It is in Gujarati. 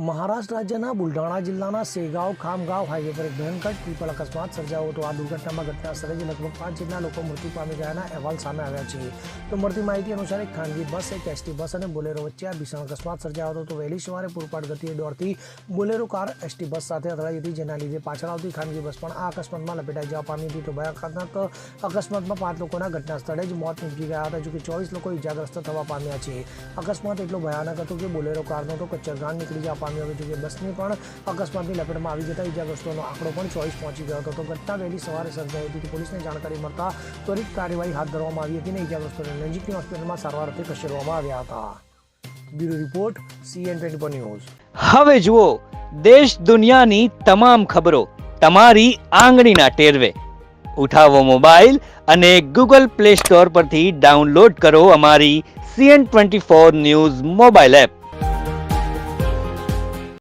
મહારાષ્ટ્ર રાજ્યના બુલઢાણા જિલ્લાના સેગાંવ ખામગાંવ હાઈવે પર એક ભયંકર ટ્રિપલ અકસ્માત સર્જાયો હતો. આ દુર્ઘટનામાં ઘટના સ્થળે જ લગભગ 5 જેટલા લોકો મૃત્યુ પામી ગયાના અહેવાલ સામે આવ્યા છે. તો મળતી માહિતી અનુસાર એક ખાનગી બસ, એક એસટી બસ અને બોલેરો વચ્ચે આ ભીષણ અકસ્માત સર્જાયો હતો. તો વહેલી સવારે પૂરપાટ ગતિએ દોડતી બોલેરો કાર એસટી બસ સાથે અથડાઈ હતી, જેના લીધે પાછળ આવતી ખાનગી બસ પણ આ અકસ્માતમાં લપેટાઈ જવા પામી હતી. તો ભયાનક અકસ્માતમાં 5 લોકોના ઘટના સ્થળે જ મોત નીપજી ગયા હતા, જોકે 24 લોકો ઇજાગ્રસ્ત થવા પામ્યા છે. અકસ્માત એટલો ભયાનક હતો કે બોલેરો કારનો તો કચ્ચરગાન નીકળી જવા પામ્યો હતો, જોકે બસની પણ અકસ્માતની લપેટમાં આવી જતા ઇજાગ્રસ્તોનો આંકડો પણ 24 પહોંચી ગયો હતો. તો ઘટના વહેલી સવારે સર્જાઈ હતી. પોલીસને જાણકારી મળતા ત્વરિત કાર્યવાહી હાથ ધરવામાં આવી હતી અને ઇજાગ્રસ્તોને નજીકની હોસ્પિટલમાં સારવાર અર્થે ખસેડવામાં આવ્યા હતા. Bureau report CN24 news. હવે જુઓ દેશ દુનિયાની તમામ ખબરો તમારી આંગળીના ટેરવે. ઉઠાવો મોબાઈલ અને Google Play Store પરથી ડાઉનલોડ કરો અમારી CN24 ન્યૂઝ મોબાઈલ એપ.